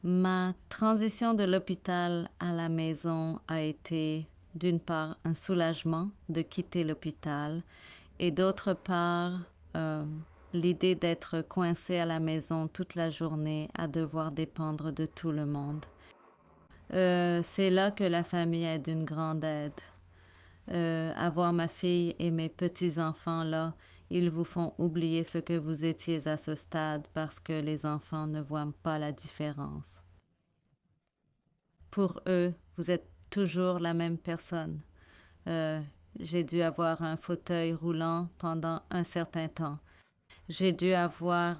Ma transition de l'hôpital à la maison a été d'une part un soulagement de quitter l'hôpital et d'autre part euh, l'idée d'être coincée à la maison toute la journée à devoir dépendre de tout le monde. C'est là que la famille est d'une grande aide. Avoir ma fille et mes petits-enfants là, ils vous font oublier ce que vous étiez à ce stade parce que les enfants ne voient pas la différence. Pour eux, vous êtes toujours la même personne. Euh, j'ai dû avoir un fauteuil roulant pendant un certain temps. J'ai dû avoir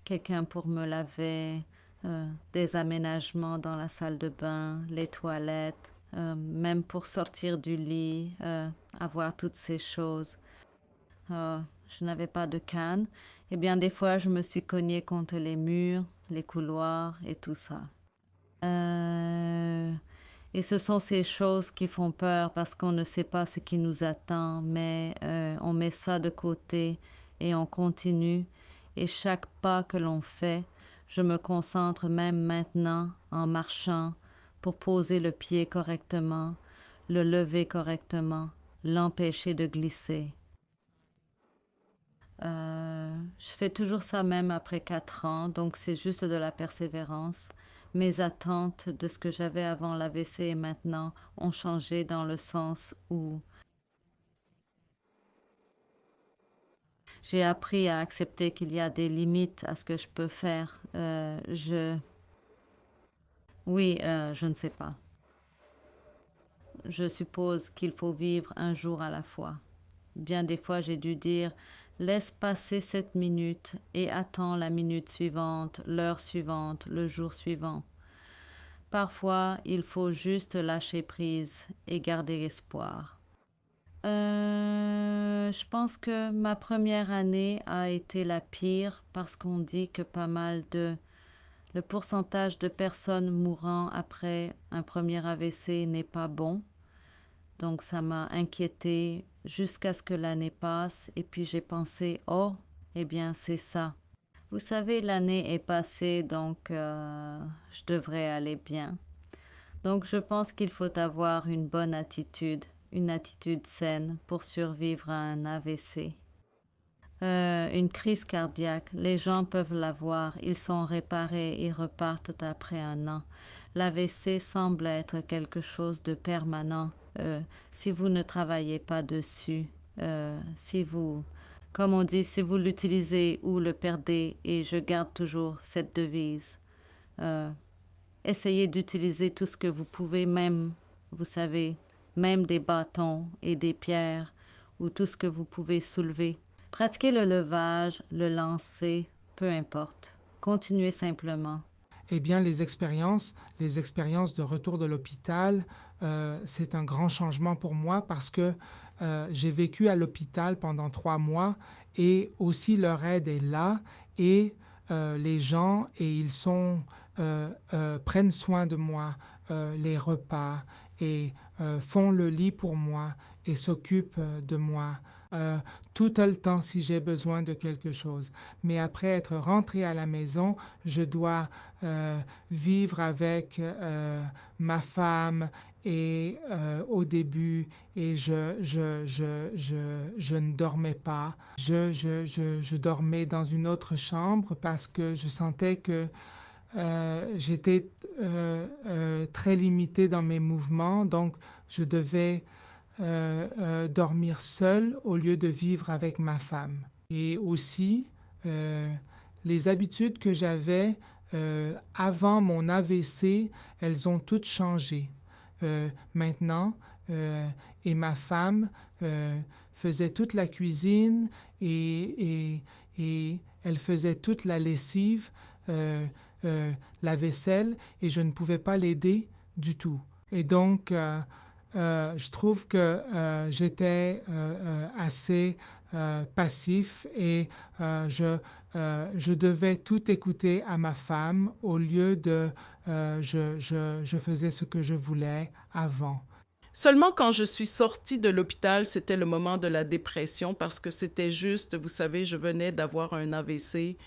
quelqu'un pour me laver, des aménagements dans la salle de bain, les toilettes, même pour sortir du lit, avoir toutes ces choses. Je n'avais pas de canne. Et bien des fois, je me suis cognée contre les murs, les couloirs et tout ça. Euh, et ce sont ces choses qui font peur parce qu'on ne sait pas ce qui nous attend, mais on met ça de côté et on continue. Et chaque pas que l'on fait, je me concentre même maintenant en marchant pour poser le pied correctement, le lever correctement, l'empêcher de glisser. Je fais toujours ça même après 4 ans, donc c'est juste de la persévérance. Mes attentes de ce que j'avais avant l'AVC et maintenant ont changé dans le sens où j'ai appris à accepter qu'il y a des limites à ce que je peux faire. Oui, je ne sais pas. Je suppose qu'il faut vivre un jour à la fois. Bien des fois, j'ai dû dire laisse passer cette minute et attends la minute suivante, l'heure suivante, le jour suivant. Parfois, il faut juste lâcher prise et garder espoir. Je pense que ma première année a été la pire parce qu'on dit que pas mal de... Le pourcentage de personnes mourant après un premier AVC n'est pas bon. Donc ça m'a inquiétée jusqu'à ce que l'année passe et puis j'ai pensé, oh, eh bien c'est ça. Vous savez, l'année est passée, donc je devrais aller bien. Donc je pense qu'il faut avoir une attitude saine pour survivre à un AVC. Une crise cardiaque, les gens peuvent l'avoir, ils sont réparés et repartent après un an. L'AVC semble être quelque chose de permanent si vous ne travaillez pas dessus, si vous, comme on dit, si vous l'utilisez ou le perdez, et je garde toujours cette devise. Euh, Essayez d'utiliser tout ce que vous pouvez, même, vous savez, même des bâtons et des pierres ou tout ce que vous pouvez soulever. Pratiquez le levage, le lancer, peu importe. Continuez simplement. Eh bien, les expériences de retour de l'hôpital, c'est un grand changement pour moi parce que j'ai vécu à l'hôpital pendant 3 mois et aussi leur aide est là et les gens et prennent soin de moi, les repas et font le lit pour moi et s'occupent de moi. Euh, Tout le temps si j'ai besoin de quelque chose. Mais après être rentré à la maison, je dois vivre avec ma femme et au début, et je ne dormais pas. Je dormais dans une autre chambre parce que je sentais que j'étais très limité dans mes mouvements, donc je devais dormir seul au lieu de vivre avec ma femme. Et aussi, les habitudes que j'avais avant mon AVC, elles ont toutes changé. Maintenant, et ma femme faisait toute la cuisine et elle faisait toute la lessive, la vaisselle, et je ne pouvais pas l'aider du tout. Et donc, je trouve que j'étais assez passif et je devais tout écouter à ma femme au lieu de je faisais ce que je voulais avant. Seulement quand je suis sortie de l'hôpital, c'était le moment de la dépression parce que c'était juste, vous savez, je venais d'avoir un AVC.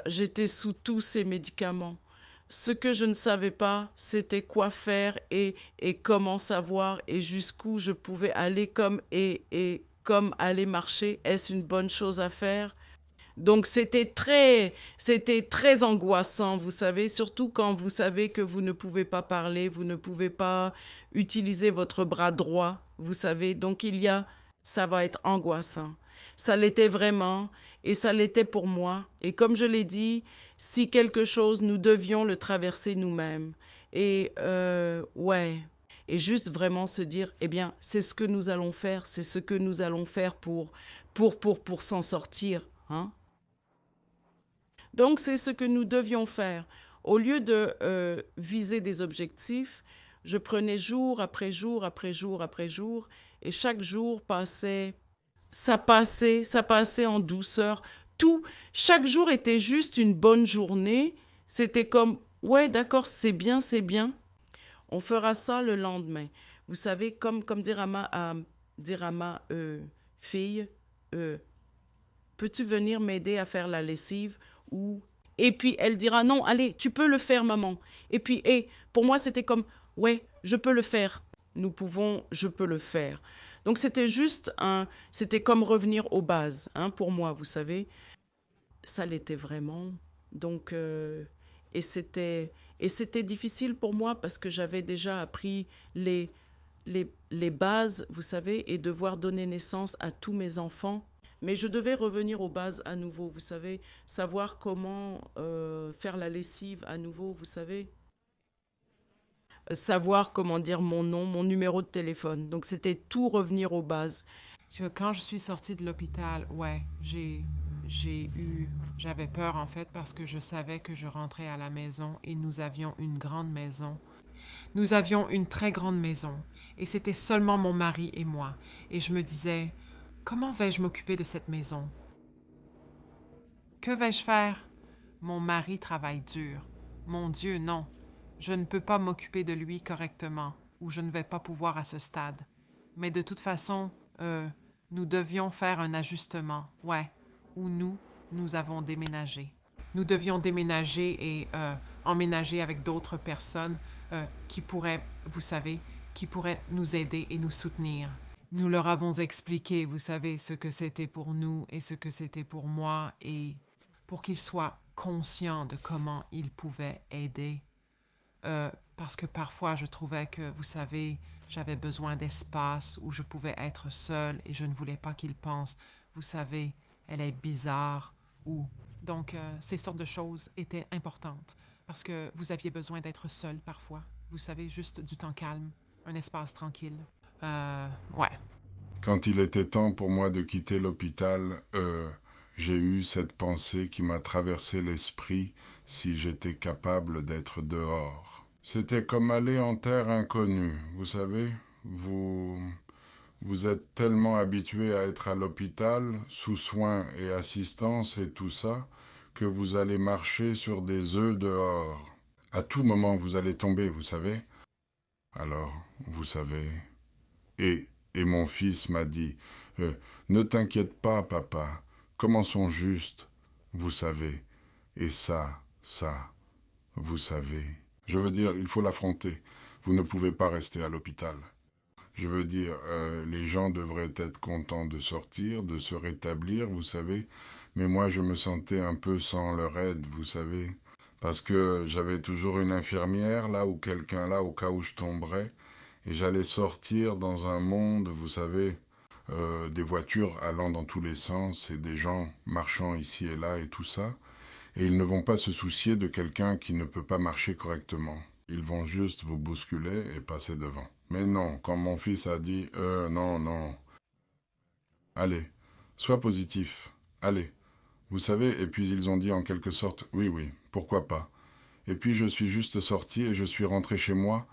J'étais sous tous ces médicaments. ce que je ne savais pas, c'était quoi faire et comment savoir et jusqu'où je pouvais aller et comme aller marcher. Est-ce une bonne chose à faire? Donc c'était très angoissant, vous savez, surtout quand vous savez que vous ne pouvez pas parler, vous ne pouvez pas utiliser votre bras droit, vous savez. Donc ça va être angoissant. Ça l'était vraiment et ça l'était pour moi. Et comme je l'ai dit, si quelque chose, nous devions le traverser nous-mêmes. Et ouais, et juste vraiment se dire, eh bien, c'est ce que nous allons faire, c'est ce que nous allons faire pour s'en sortir, hein. Donc, c'est ce que nous devions faire. Au lieu de viser des objectifs, je prenais jour après jour après jour après jour, et chaque jour ça passait en douceur. Tout, chaque jour était juste une bonne journée. C'était comme, ouais, d'accord, c'est bien, c'est bien. On fera ça le lendemain. Vous savez, comme dire à ma fille, euh, peux-tu venir m'aider à faire la lessive ou et puis elle dira non, allez, tu peux le faire maman. Et puis pour moi c'était comme ouais, je peux le faire. Je peux le faire. Donc c'était comme revenir aux bases, hein, pour moi, vous savez, ça l'était vraiment. Donc et c'était et c'était difficile pour moi parce que j'avais déjà appris les bases, vous savez, et devoir donner naissance à tous mes enfants. Mais je devais revenir aux bases à nouveau, vous savez, savoir comment faire la lessive à nouveau, vous savez, savoir comment dire mon nom, mon numéro de téléphone. Donc c'était tout revenir aux bases. Quand je suis sortie de l'hôpital, ouais, j'avais peur en fait parce que je savais que je rentrais à la maison et nous avions une grande maison. Nous avions une très grande maison et c'était seulement mon mari et moi. Et je me disais, comment vais-je m'occuper de cette maison? Que vais-je faire? Mon mari travaille dur. Mon Dieu, non. Je ne peux pas m'occuper de lui correctement ou je ne vais pas pouvoir à ce stade. Mais de toute façon, nous devions faire un ajustement, ouais, où nous avons déménagé. Nous devions déménager et emménager avec d'autres personnes qui pourraient, vous savez, qui pourraient nous aider et nous soutenir. Nous leur avons expliqué, vous savez, ce que c'était pour nous et ce que c'était pour moi et pour qu'ils soient conscients de comment ils pouvaient aider. Parce que parfois, je trouvais que, vous savez, j'avais besoin d'espace où je pouvais être seule et je ne voulais pas qu'ils pensent, vous savez, elle est bizarre ou... Donc, ces sortes de choses étaient importantes parce que vous aviez besoin d'être seul parfois. Vous savez, juste du temps calme, un espace tranquille. Ouais. Quand il était temps pour moi de quitter l'hôpital, j'ai eu cette pensée qui m'a traversé l'esprit si j'étais capable d'être dehors. C'était comme aller en terre inconnue, vous savez, vous êtes tellement habitué à être à l'hôpital, sous soins et assistance et tout ça, que vous allez marcher sur des œufs dehors. À tout moment, vous allez tomber, vous savez. Alors, vous savez. Et mon fils m'a dit, ne t'inquiète pas, papa, commençons juste, vous savez. Et ça, vous savez. Je veux dire, il faut l'affronter. Vous ne pouvez pas rester à l'hôpital. Je veux dire, les gens devraient être contents de sortir, de se rétablir, vous savez. Mais moi, je me sentais un peu sans leur aide, vous savez. Parce que j'avais toujours une infirmière là ou quelqu'un là au cas où je tomberais. Et j'allais sortir dans un monde, vous savez, des voitures allant dans tous les sens et des gens marchant ici et là et tout ça. Et ils ne vont pas se soucier de quelqu'un qui ne peut pas marcher correctement. Ils vont juste vous bousculer et passer devant. Mais non, quand mon fils a dit « non. Allez, sois positif. Allez. » Vous savez, et puis ils ont dit en quelque sorte « oui, pourquoi pas. » Et puis je suis juste sorti et je suis rentré chez moi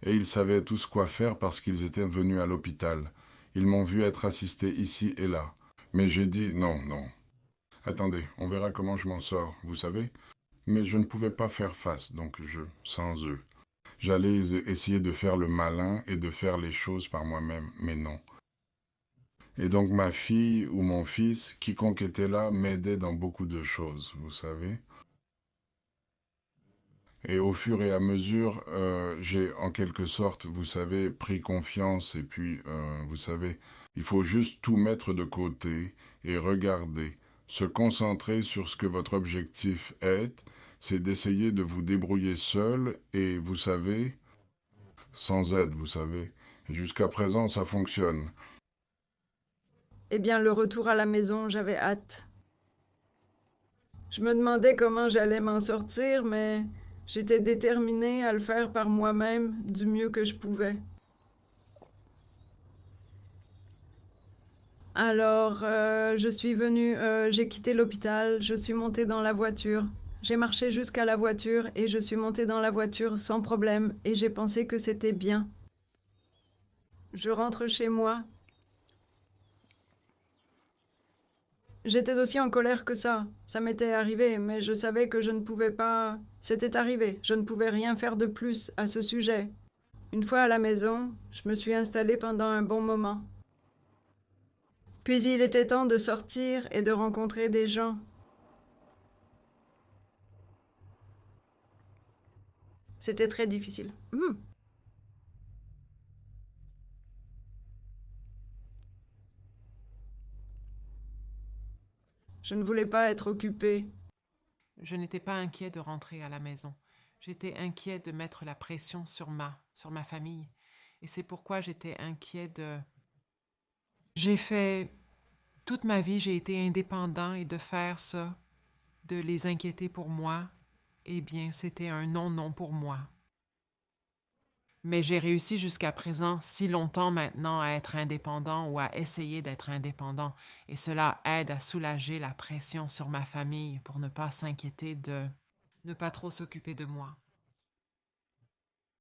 et ils savaient tous quoi faire parce qu'ils étaient venus à l'hôpital. Ils m'ont vu être assisté ici et là. Mais j'ai dit « non. Attendez, on verra comment je m'en sors, vous savez. » Mais je ne pouvais pas faire face, donc sans eux. J'allais essayer de faire le malin et de faire les choses par moi-même, mais non. Et donc ma fille ou mon fils, quiconque était là, m'aidait dans beaucoup de choses, vous savez. Et au fur et à mesure, j'ai en quelque sorte, vous savez, pris confiance. Et puis, vous savez, il faut juste tout mettre de côté et regarder, se concentrer sur ce que votre objectif est. C'est d'essayer de vous débrouiller seul et, vous savez, sans aide, vous savez. Et jusqu'à présent, ça fonctionne. Eh bien, le retour à la maison, j'avais hâte. Je me demandais comment j'allais m'en sortir, mais j'étais déterminée à le faire par moi-même du mieux que je pouvais. Alors, je suis venue, j'ai quitté l'hôpital, je suis montée dans la voiture. J'ai marché jusqu'à la voiture et je suis montée dans la voiture sans problème et j'ai pensé que c'était bien. Je rentre chez moi. J'étais aussi en colère que ça. Ça m'était arrivé, mais je savais que je ne pouvais pas... C'était arrivé, je ne pouvais rien faire de plus à ce sujet. Une fois à la maison, je me suis installée pendant un bon moment. Puis il était temps de sortir et de rencontrer des gens. C'était très difficile. Je ne voulais pas être occupée. Je n'étais pas inquiet de rentrer à la maison. J'étais inquiet de mettre la pression sur ma famille. Et c'est pourquoi j'étais inquiet de... J'ai fait... Toute ma vie, j'ai été indépendant et de faire ça, de les inquiéter pour moi, eh bien, c'était un non-non pour moi. Mais j'ai réussi jusqu'à présent, si longtemps maintenant, à être indépendant ou à essayer d'être indépendant, et cela aide à soulager la pression sur ma famille pour ne pas s'inquiéter de ne pas trop s'occuper de moi.